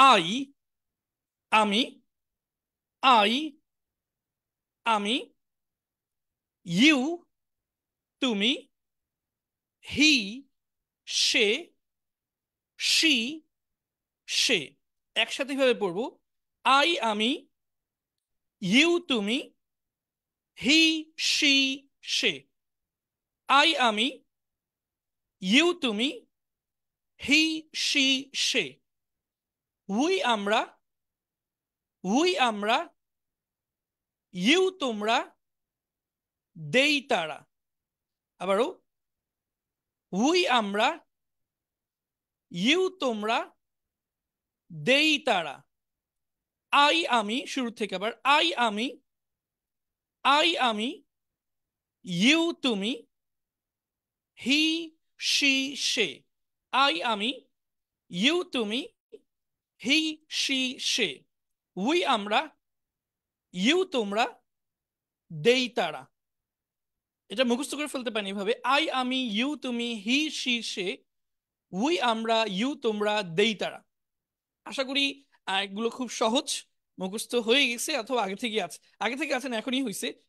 I, আমি। I, আমি। You, তুমি। হি, সে। শি, সে। একসাথে ভাবে পড়বো। আই, আমি। ইউ, তুমি। হি, সি, সে। আই, আমি। ইউ, তুমি। হি, সি, সে। উই, আমরা। উই, আমরা। ইউ, তোমরা। দেই, তারা। আবারও। উই, আমরা। ইউ, তোমরা। দেই, তারা। আই, আমি। শুরু থেকে আবার। আই, আমি। আই, আমি। ইউ, তুমি। হি, সি, সে। আই, আমি। ইউ, তুমি। হি, সি, সে। উই, আমরা। ইউ, তোমরা। দেই, তারা। এটা মুখস্থ করে ফেলতে পারি এভাবে। আই, আমি। ইউ, তুমি। হি, সি, সে। উই, আমরা। ইউ, তোমরা। দেই, তারা। আশা করি এগুলো খুব সহজ, মুখস্থ হয়ে গেছে অথবা আগে থেকে আছে, আগে থেকে আছে না এখনই হয়েছে।